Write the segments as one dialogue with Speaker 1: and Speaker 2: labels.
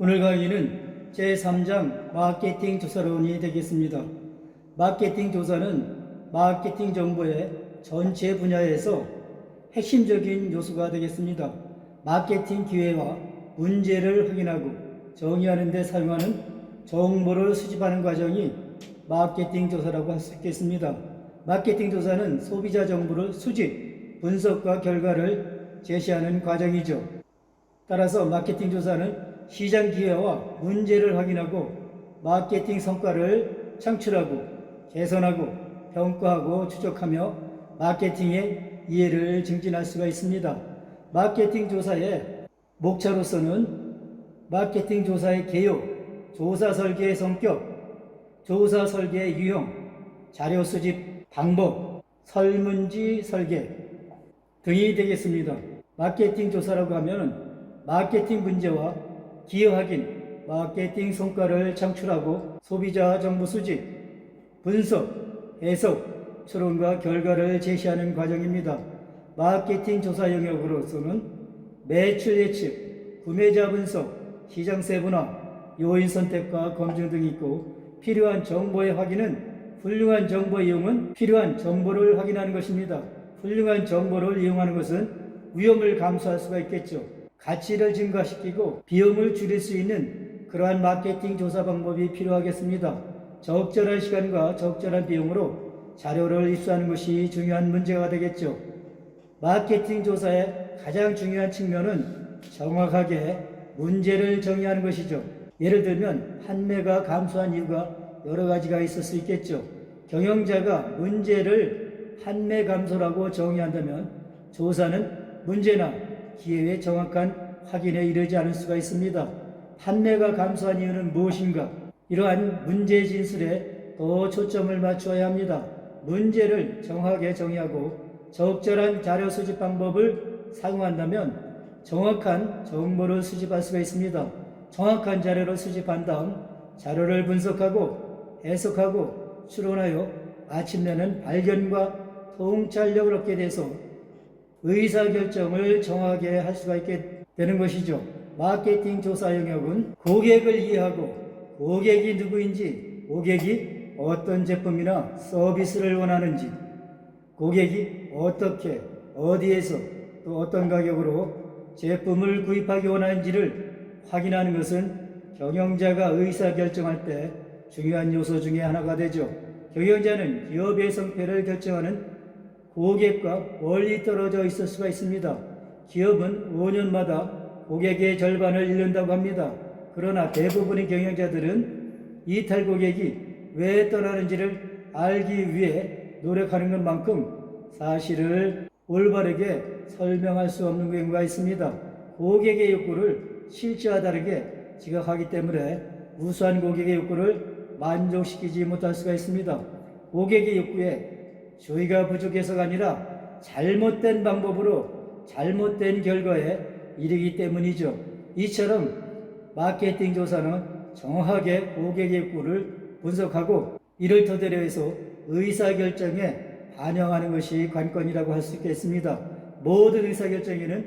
Speaker 1: 오늘 강의는 제3장 마케팅 조사론이 되겠습니다. 마케팅 조사는 마케팅 정보의 전체 분야에서 핵심적인 요소가 되겠습니다. 마케팅 기회와 문제를 확인하고 정의하는 데 사용하는 정보를 수집하는 과정이 마케팅 조사라고 할 수 있겠습니다. 마케팅 조사는 소비자 정보를 수집, 분석과 결과를 제시하는 과정이죠. 따라서 마케팅 조사는 시장 기회와 문제를 확인하고 마케팅 성과를 창출하고 개선하고 평가하고 추적하며 마케팅의 이해를 증진할 수가 있습니다. 마케팅 조사의 목차로서는 마케팅 조사의 개요, 조사 설계의 성격, 조사 설계의 유형, 자료 수집 방법, 설문지 설계 등이 되겠습니다. 마케팅 조사라고 하면 마케팅 문제와 기회 확인, 마케팅 성과를 창출하고 소비자 정보 수집, 분석, 해석, 추론과 결과를 제시하는 과정입니다. 마케팅 조사 영역으로서는 매출 예측, 구매자 분석, 시장 세분화, 요인 선택과 검증 등이 있고 필요한 정보의 확인은 훌륭한 정보 이용은 필요한 정보를 확인하는 것입니다. 훌륭한 정보를 이용하는 것은 위험을 감수할 수가 있겠죠. 가치를 증가시키고 비용을 줄일 수 있는 그러한 마케팅 조사 방법이 필요하겠습니다. 적절한 시간과 적절한 비용으로 자료를 입수하는 것이 중요한 문제가 되겠죠. 마케팅 조사의 가장 중요한 측면은 정확하게 문제를 정의하는 것이죠. 예를 들면 판매가 감소한 이유가 여러 가지가 있을 수 있겠죠. 경영자가 문제를 판매 감소라고 정의한다면 조사는 문제나 기회의 정확한 확인에 이르지 않을 수가 있습니다. 판매가 감소한 이유는 무엇인가? 이러한 문제 진술에 더 초점을 맞추어야 합니다. 문제를 정확하게 정의하고 적절한 자료 수집 방법을 사용한다면 정확한 정보를 수집할 수가 있습니다. 정확한 자료를 수집한 다음 자료를 분석하고 해석하고 추론하여 마침내는 발견과 통찰력을 얻게 돼서 의사결정을 정확하게 할 수가 있게 되는 것이죠. 마케팅 조사 영역은 고객을 이해하고 고객이 누구인지, 고객이 어떤 제품이나 서비스를 원하는지, 고객이 어떻게, 어디에서, 또 어떤 가격으로 제품을 구입하기 원하는지를 확인하는 것은 경영자가 의사결정할 때 중요한 요소 중에 하나가 되죠. 경영자는 기업의 성패를 결정하는 고객과 멀리 떨어져 있을 수가 있습니다. 기업은 5년마다 고객의 절반을 잃는다고 합니다. 그러나 대부분의 경영자들은 이탈 고객이 왜 떠나는지를 알기 위해 노력하는 것만큼 사실을 올바르게 설명할 수 없는 경우가 있습니다. 고객의 욕구를 실제와 다르게 지각하기 때문에 우수한 고객의 욕구를 만족시키지 못할 수가 있습니다. 고객의 욕구에 주의가 부족해서가 아니라 잘못된 방법으로 잘못된 결과에 이르기 때문이죠. 이처럼 마케팅 조사는 정확하게 고객의 욕구를 분석하고 이를 토대로 해서 의사결정에 반영하는 것이 관건이라고 할 수 있겠습니다. 모든 의사결정에는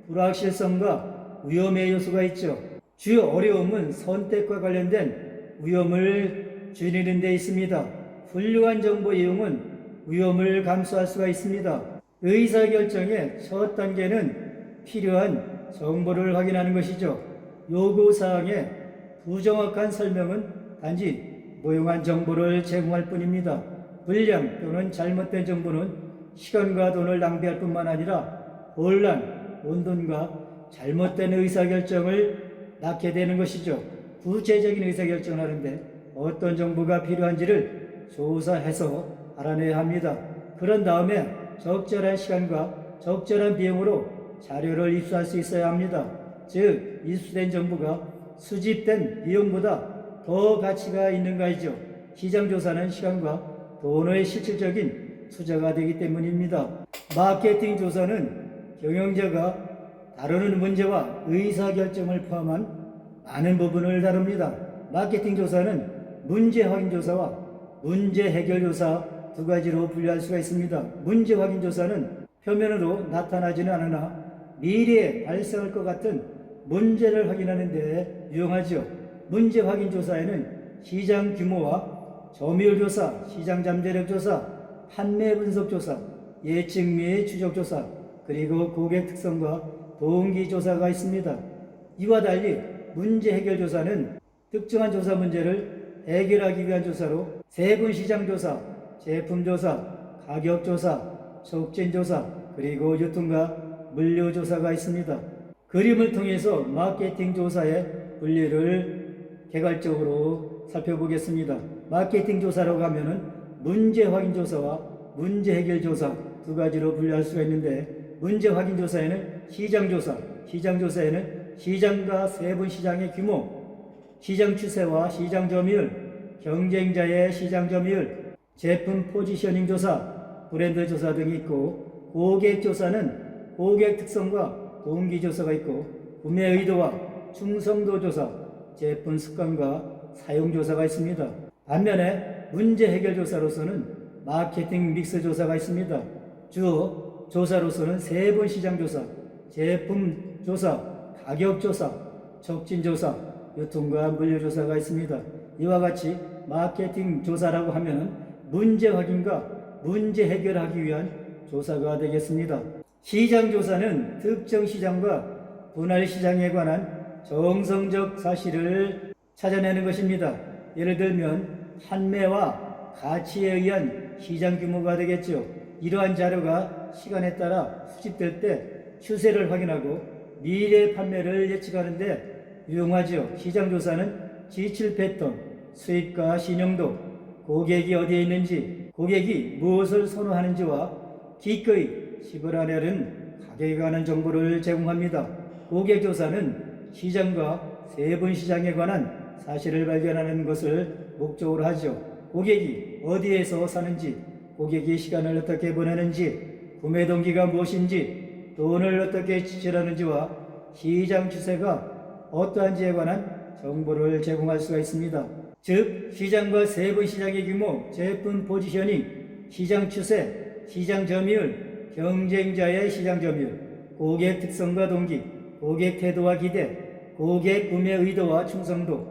Speaker 1: 불확실성과 위험의 요소가 있죠. 주요 어려움은 선택과 관련된 위험을 줄이는 데 있습니다. 훌륭한 정보 이용은 위험을 감수할 수가 있습니다. 의사결정의 첫 단계는 필요한 정보를 확인하는 것이죠. 요구사항의 부정확한 설명은 단지 모용한 정보를 제공할 뿐입니다. 불량 또는 잘못된 정보는 시간과 돈을 낭비할 뿐만 아니라 혼란, 혼돈과 잘못된 의사결정을 낳게 되는 것이죠. 구체적인 의사결정을 하는데 어떤 정보가 필요한지를 조사해서 알아내야 합니다. 그런 다음에 적절한 시간과 적절한 비용으로 자료를 입수할 수 있어야 합니다. 즉, 입수된 정보가 수집된 비용보다 더 가치가 있는가이죠. 시장조사는 시간과 돈의 실질적인 투자가 되기 때문입니다. 마케팅 조사는 경영자가 다루는 문제와 의사결정을 포함한 많은 부분을 다룹니다. 마케팅 조사는 문제 확인 조사와 문제 해결 조사 두 가지로 분류할 수가 있습니다. 문제 확인 조사는 표면으로 나타나지는 않으나 미래에 발생할 것 같은 문제를 확인하는 데 유용하지요. 문제 확인 조사에는 시장 규모와 점유율 조사, 시장 잠재력 조사, 판매 분석 조사, 예측 및 추적 조사, 그리고 고객 특성과 동기 조사가 있습니다. 이와 달리 문제 해결 조사는 특정한 조사 문제를 해결하기 위한 조사로 세분 시장 조사, 제품 조사, 가격 조사, 촉진 조사, 그리고 유통과 물류 조사가 있습니다. 그림을 통해서 마케팅 조사의 분류를 개괄적으로 살펴보겠습니다. 마케팅 조사라고 하면은 문제 확인 조사와 문제 해결 조사 두 가지로 분류할 수가 있는데, 문제 확인 조사에는 시장 조사, 시장 조사에는 시장과 세분 시장의 규모, 시장 추세와 시장 점유율, 경쟁자의 시장 점유율, 제품 포지셔닝 조사, 브랜드 조사 등이 있고, 고객 조사는 고객 특성과 동기 조사가 있고, 구매 의도와 충성도 조사, 제품 습관과 사용 조사가 있습니다. 반면에 문제 해결 조사로서는 마케팅 믹스 조사가 있습니다. 주 조사로서는 세분 시장 조사, 제품 조사, 가격 조사, 촉진 조사, 유통과 물류 조사가 있습니다. 이와 같이 마케팅 조사라고 하면 문제 확인과 문제 해결하기 위한 조사가 되겠습니다. 시장 조사는 특정 시장과 분할 시장에 관한 정성적 사실을 찾아내는 것입니다. 예를 들면 판매와 가치에 의한 시장 규모가 되겠죠. 이러한 자료가 시간에 따라 수집될 때 추세를 확인하고 미래 판매를 예측하는 데 유용하죠. 시장 조사는 지출 패턴, 수입과 신용도, 고객이 어디에 있는지, 고객이 무엇을 선호하는지와 기꺼이 지불하려는 가격에 관한 정보를 제공합니다. 고객 조사는 시장과 세분 시장에 관한 사실을 발견하는 것을 목적으로 하죠. 고객이 어디에서 사는지, 고객이 시간을 어떻게 보내는지, 구매 동기가 무엇인지, 돈을 어떻게 지출하는지와 시장 추세가 어떠한지에 관한 정보를 제공할 수가 있습니다. 즉, 시장과 세분 시장의 규모, 제품 포지셔닝, 시장 추세, 시장 점유율, 경쟁자의 시장 점유율, 고객 특성과 동기, 고객 태도와 기대, 고객 구매 의도와 충성도,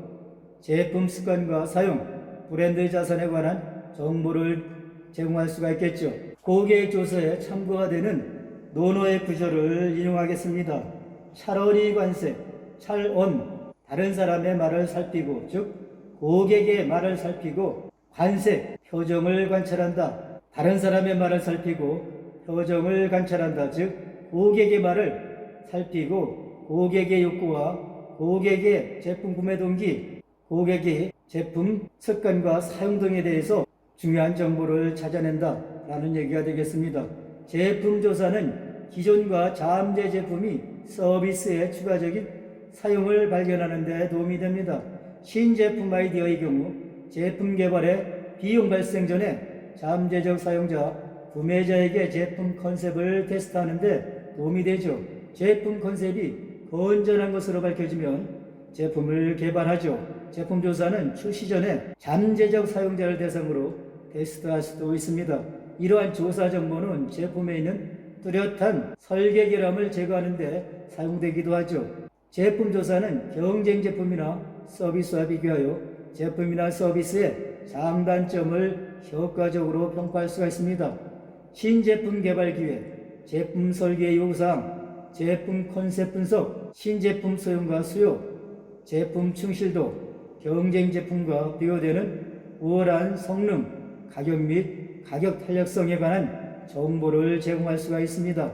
Speaker 1: 제품 습관과 사용, 브랜드 자산에 관한 정보를 제공할 수가 있겠죠. 고객 조사에 참고가 되는 논어의 구조를 인용하겠습니다. 찰언이 관세, 찰언, 다른 사람의 말을 살피고, 즉 고객의 말을 살피고, 관세, 표정을 관찰한다. 다른 사람의 말을 살피고 표정을 관찰한다. 즉 고객의 말을 살피고 고객의 욕구와 고객의 제품 구매 동기, 고객의 제품 습관과 사용 등에 대해서 중요한 정보를 찾아낸다 라는 얘기가 되겠습니다. 제품 조사는 기존과 잠재 제품이 서비스의 추가적인 사용을 발견하는 데 도움이 됩니다. 신제품 아이디어의 경우 제품 개발에 비용 발생 전에 잠재적 사용자, 구매자에게 제품 컨셉을 테스트하는 데 도움이 되죠. 제품 컨셉이 건전한 것으로 밝혀지면 제품을 개발하죠. 제품 조사는 출시 전에 잠재적 사용자를 대상으로 테스트할 수도 있습니다. 이러한 조사 정보는 제품에 있는 뚜렷한 설계결함을 제거하는 데 사용되기도 하죠. 제품 조사는 경쟁 제품이나 서비스와 비교하여 제품이나 서비스의 장단점을 효과적으로 평가할 수가 있습니다. 신제품 개발 기획, 제품 설계 요구사항, 제품 컨셉 분석, 신제품 소용과 수요, 제품 충실도, 경쟁 제품과 비교되는 우월한 성능, 가격 및 가격 탄력성에 관한 정보를 제공할 수가 있습니다.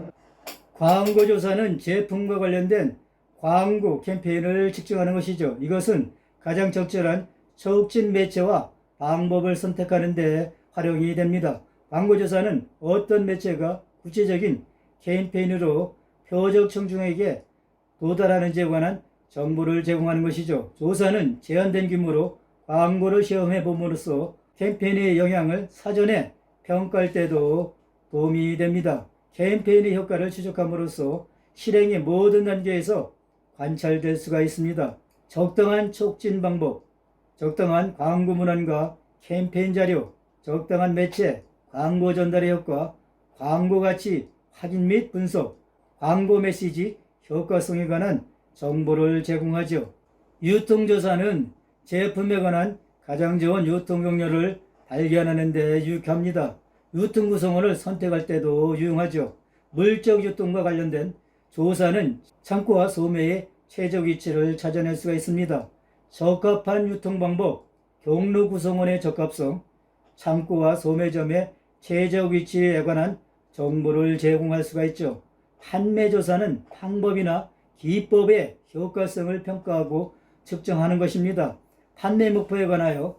Speaker 1: 광고 조사는 제품과 관련된 광고 캠페인을 측정하는 것이죠. 이것은 가장 적절한 촉진 매체와 방법을 선택하는 데 활용이 됩니다. 광고 조사는 어떤 매체가 구체적인 캠페인으로 표적 청중에게 도달하는지에 관한 정보를 제공하는 것이죠. 조사는 제한된 규모로 광고를 시험해 봄으로써 캠페인의 영향을 사전에 평가할 때도 도움이 됩니다. 캠페인의 효과를 추적함으로써 실행의 모든 단계에서 관찰될 수가 있습니다. 적당한 촉진 방법, 적당한 광고 문안과 캠페인 자료, 적당한 매체, 광고 전달의 효과, 광고 가치 확인 및 분석, 광고 메시지 효과성에 관한 정보를 제공하죠. 유통조사는 제품에 관한 가장 좋은 유통경로를 발견하는 데 유익합니다. 유통 구성원을 선택할 때도 유용하죠. 물적 유통과 관련된 조사는 창고와 소매의 최적 위치를 찾아낼 수가 있습니다. 적합한 유통 방법, 경로 구성원의 적합성, 창고와 소매점의 최적 위치에 관한 정보를 제공할 수가 있죠. 판매 조사는 방법이나 기법의 효과성을 평가하고 측정하는 것입니다. 판매 목표에 관하여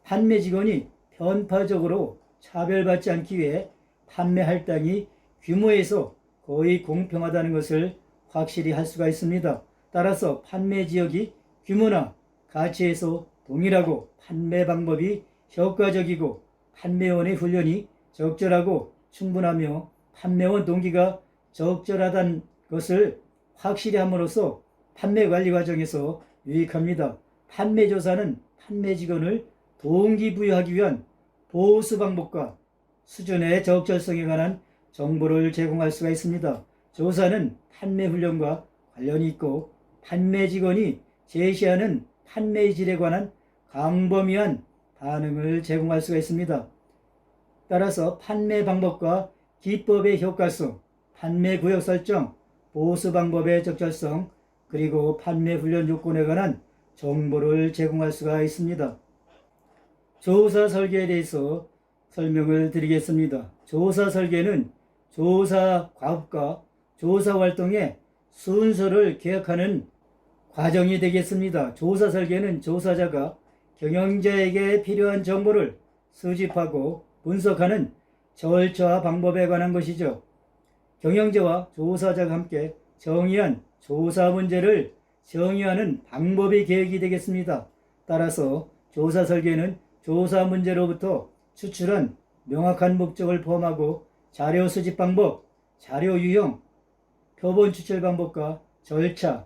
Speaker 1: 판매 직원이 편파적으로 차별받지 않기 위해 판매 할당이 규모에서 거의 공평하다는 것을 확실히 할 수가 있습니다. 따라서 판매 지역이 규모나 가치에서 동일하고 판매 방법이 효과적이고 판매원의 훈련이 적절하고 충분하며 판매원 동기가 적절하다는 것을 확실히 함으로써 판매 관리 과정에서 유익합니다. 판매 조사는 판매 직원을 동기부여하기 위한 보수 방법과 수준의 적절성에 관한 정보를 제공할 수가 있습니다. 조사는 판매 훈련과 관련이 있고 판매 직원이 제시하는 판매 질에 관한 광범위한 반응을 제공할 수가 있습니다. 따라서 판매 방법과 기법의 효과성, 판매 구역 설정, 보수 방법의 적절성, 그리고 판매 훈련 요건에 관한 정보를 제공할 수가 있습니다. 조사 설계에 대해서 설명을 드리겠습니다. 조사 설계는 조사 과업과 조사 활동의 순서를 계획하는 과정이 되겠습니다. 조사 설계는 조사자가 경영자에게 필요한 정보를 수집하고 분석하는 절차와 방법에 관한 것이죠. 경영자와 조사자가 함께 정의한 조사 문제를 정의하는 방법의 계획이 되겠습니다. 따라서 조사 설계는 조사 문제로부터 추출한 명확한 목적을 포함하고 자료 수집 방법, 자료 유형, 표본 추출 방법과 절차,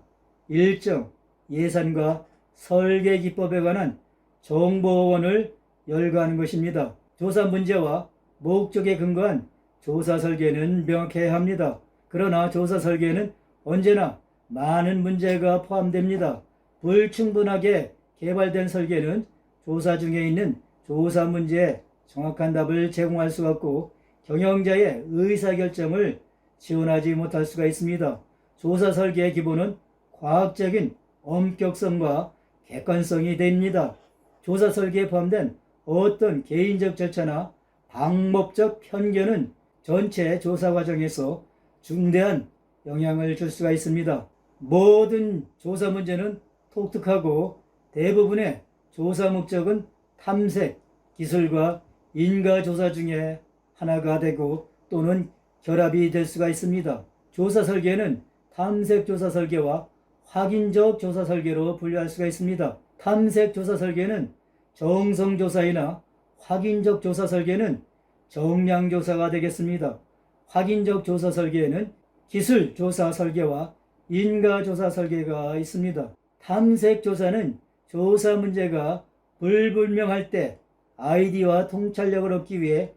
Speaker 1: 일정, 예산과 설계 기법에 관한 정보원을 열거하는 것입니다. 조사 문제와 목적에 근거한 조사 설계는 명확해야 합니다. 그러나 조사 설계는 언제나 많은 문제가 포함됩니다. 불충분하게 개발된 설계는 조사 중에 있는 조사 문제에 정확한 답을 제공할 수가 없고 경영자의 의사결정을 지원하지 못할 수가 있습니다. 조사 설계의 기본은 과학적인 엄격성과 객관성이 됩니다. 조사 설계에 포함된 어떤 개인적 절차나 방법적 편견은 전체 조사 과정에서 중대한 영향을 줄 수가 있습니다. 모든 조사 문제는 독특하고 대부분의 조사 목적은 탐색, 기술과 인가 조사 중에 하나가 되고 또는 결합이 될 수가 있습니다. 조사 설계는 탐색 조사 설계와 확인적 조사 설계로 분류할 수가 있습니다. 탐색 조사 설계는 정성 조사이나 확인적 조사 설계는 정량 조사가 되겠습니다. 확인적 조사 설계에는 기술 조사 설계와 인가 조사 설계가 있습니다. 탐색 조사는 조사 문제가 불분명할 때 아이디와 통찰력을 얻기 위해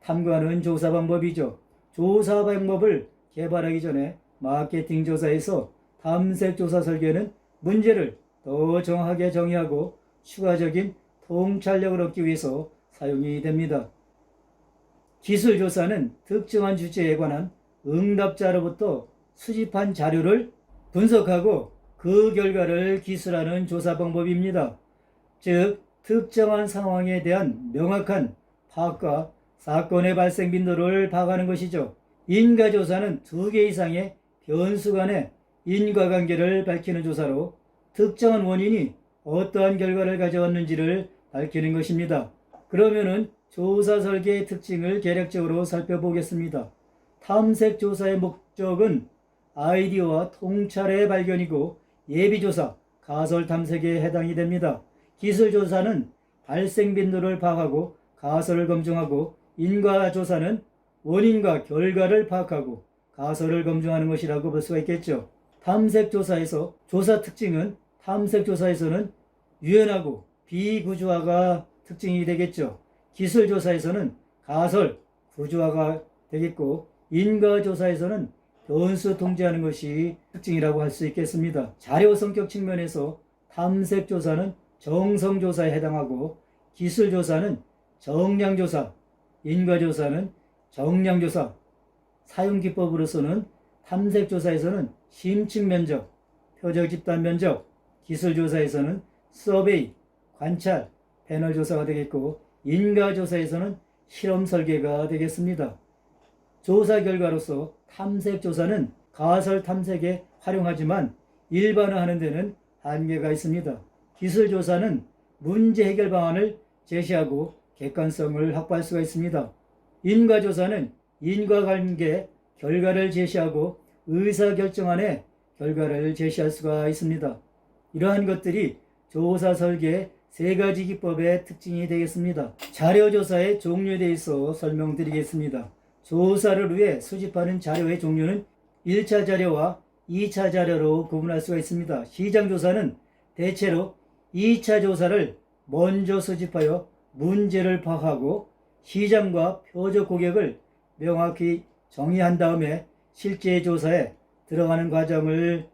Speaker 1: 탐구하는 조사 방법이죠. 조사 방법을 개발하기 전에 마케팅 조사에서 탐색 조사 설계는 문제를 더 정확하게 정의하고 추가적인 통찰력을 얻기 위해서 사용이 됩니다. 기술 조사는 특정한 주제에 관한 응답자로부터 수집한 자료를 분석하고 그 결과를 기술하는 조사 방법입니다. 즉, 특정한 상황에 대한 명확한 파악과 사건의 발생 빈도를 파악하는 것이죠. 인과조사는 2개 이상의 변수 간의 인과관계를 밝히는 조사로 특정한 원인이 어떠한 결과를 가져왔는지를 밝히는 것입니다. 그러면은 조사 설계의 특징을 개략적으로 살펴보겠습니다. 탐색 조사의 목적은 아이디어와 통찰의 발견이고 예비조사, 가설 탐색에 해당이 됩니다. 기술 조사는 발생 빈도를 파악하고 가설을 검증하고 인과조사는 원인과 결과를 파악하고 가설을 검증하는 것이라고 볼 수가 있겠죠. 탐색 조사에서 조사 특징은 탐색 조사에서는 유연하고 비구조화가 특징이 되겠죠. 기술 조사에서는 가설, 구조화가 되겠고 인과조사에서는 변수 통제하는 것이 특징이라고 할 수 있겠습니다. 자료 성격 측면에서 탐색조사는 정성조사에 해당하고 기술조사는 정량조사, 인과조사는 정량조사, 사용기법으로서는 탐색조사에서는 심층면적, 표적집단면적, 기술조사에서는 서베이, 관찰, 패널조사가 되겠고 인과조사에서는 실험설계가 되겠습니다. 조사 결과로서 탐색조사는 가설 탐색에 활용하지만 일반화하는 데는 한계가 있습니다. 기술조사는 문제 해결 방안을 제시하고 객관성을 확보할 수가 있습니다. 인과조사는 인과관계 결과를 제시하고 의사결정안에 결과를 제시할 수가 있습니다. 이러한 것들이 조사 설계 세 가지 기법의 특징이 되겠습니다. 자료조사의 종류에 대해서 설명드리겠습니다. 조사를 위해 수집하는 자료의 종류는 1차 자료와 2차 자료로 구분할 수가 있습니다. 시장조사는 대체로 2차 조사를 먼저 수집하여 문제를 파악하고 시장과 표적 고객을 명확히 정의한 다음에 실제 조사에 들어가는 과정을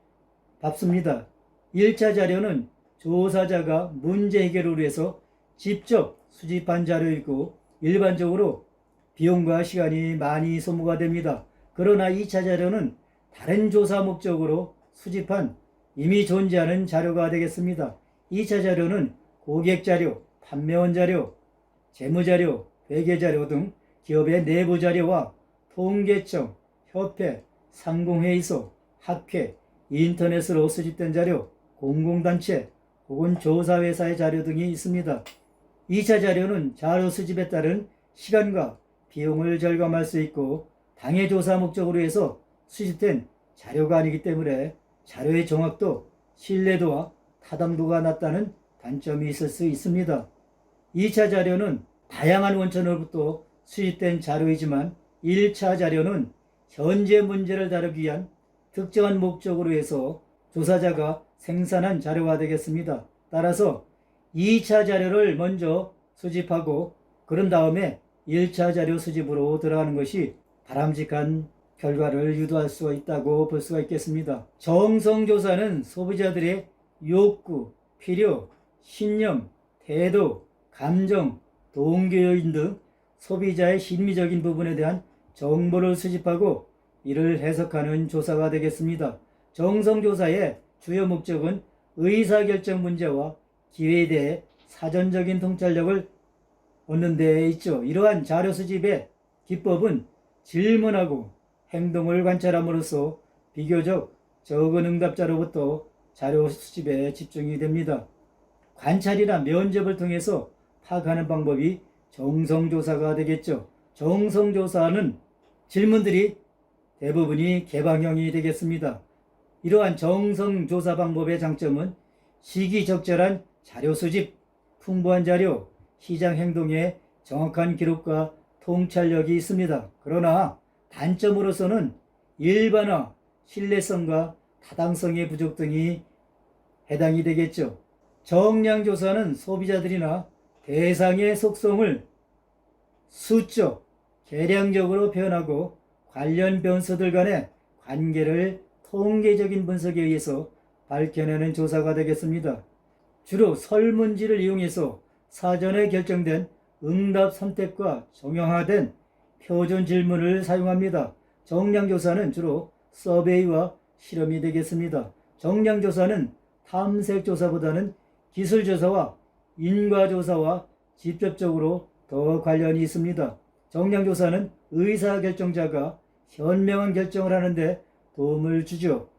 Speaker 1: 밟습니다. 1차 자료는 조사자가 문제 해결을 위해서 직접 수집한 자료이고 일반적으로 비용과 시간이 많이 소모가 됩니다. 그러나 2차 자료는 다른 조사 목적으로 수집한 이미 존재하는 자료가 되겠습니다. 2차 자료는 고객 자료, 판매원 자료, 재무 자료, 회계 자료 등 기업의 내부 자료와 통계청, 협회, 상공회의소, 학회, 인터넷으로 수집된 자료, 공공단체 혹은 조사회사의 자료 등이 있습니다. 2차 자료는 자료 수집에 따른 시간과 비용을 절감할 수 있고 당해 조사 목적으로 해서 수집된 자료가 아니기 때문에 자료의 정확도, 신뢰도와 타당도가 낮다는 단점이 있을 수 있습니다. 2차 자료는 다양한 원천으로부터 수집된 자료이지만 1차 자료는 현재 문제를 다루기 위한 특정한 목적으로 해서 조사자가 생산한 자료가 되겠습니다. 따라서 2차 자료를 먼저 수집하고 그런 다음에 1차 자료 수집으로 들어가는 것이 바람직한 결과를 유도할 수 있다고 볼 수가 있겠습니다. 정성조사는 소비자들의 욕구, 필요, 신념, 태도, 감정, 동기 요인 등 소비자의 심리적인 부분에 대한 정보를 수집하고 이를 해석하는 조사가 되겠습니다. 정성조사의 주요 목적은 의사결정 문제와 기회에 대해 사전적인 통찰력을 얻는 데 있죠. 이러한 자료 수집의 기법은 질문하고 행동을 관찰함으로써 비교적 적은 응답자로부터 자료 수집에 집중이 됩니다. 관찰이나 면접을 통해서 파악하는 방법이 정성조사가 되겠죠. 정성조사는 질문들이 대부분이 개방형이 되겠습니다. 이러한 정성조사 방법의 장점은 시기적절한 자료 수집, 풍부한 자료, 시장 행동의 정확한 기록과 통찰력이 있습니다. 그러나 단점으로서는 일반화, 신뢰성과 타당성의 부족 등이 해당이 되겠죠. 정량조사는 소비자들이나 대상의 속성을 수적, 계량적으로 표현하고 관련 변수들 간의 관계를 통계적인 분석에 의해서 밝혀내는 조사가 되겠습니다. 주로 설문지를 이용해서 사전에 결정된 응답 선택과 정형화된 표준 질문을 사용합니다. 정량조사는 주로 서베이와 실험이 되겠습니다. 정량조사는 탐색조사보다는 기술조사와 인과조사와 직접적으로 더 관련이 있습니다. 정량조사는 의사결정자가 현명한 결정을 하는데 도움을 주죠.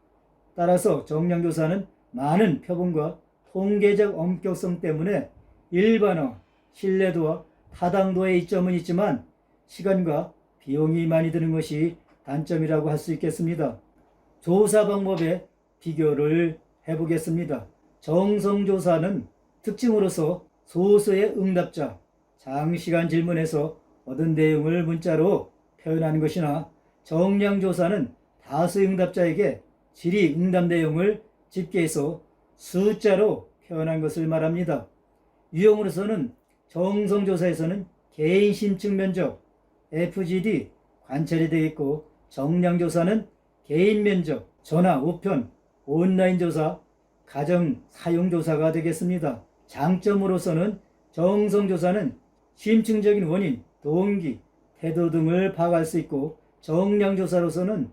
Speaker 1: 따라서 정량조사는 많은 표본과 통계적 엄격성 때문에 일반화, 신뢰도와 타당도의 이점은 있지만 시간과 비용이 많이 드는 것이 단점이라고 할 수 있겠습니다. 조사 방법의 비교를 해보겠습니다. 정성조사는 특징으로서 소수의 응답자, 장시간 질문에서 얻은 내용을 문자로 표현하는 것이나 정량조사는 다수 응답자에게 질의 응답 내용을 집계해서 숫자로 표현한 것을 말합니다. 유형으로서는 정성조사에서는 개인심층 면적, FGD, 관찰이 되겠고 정량조사는 개인 면접, 전화, 우편, 온라인 조사, 가정 사용 조사가 되겠습니다. 장점으로서는 정성조사는 심층적인 원인, 동기, 태도 등을 파악할 수 있고, 정량조사에서는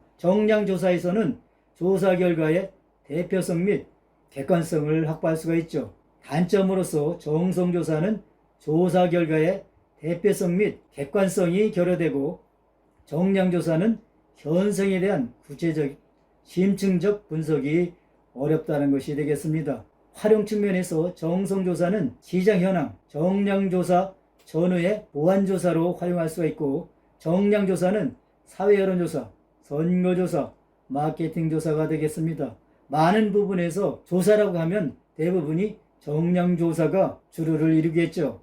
Speaker 1: 조사 결과의 대표성 및 객관성을 확보할 수가 있죠. 단점으로서 정성조사는 조사 결과의 대표성 및 객관성이 결여되고, 정량조사는 현상에 대한 구체적, 심층적 분석이 어렵다는 것이 되겠습니다. 활용 측면에서 정성조사는 시장 현황, 정량조사 전후의 보완조사로 활용할 수가 있고, 정량조사는 사회여론조사, 선거조사, 마케팅조사가 되겠습니다. 많은 부분에서 조사라고 하면 대부분이 정량조사가 주류를 이루겠죠.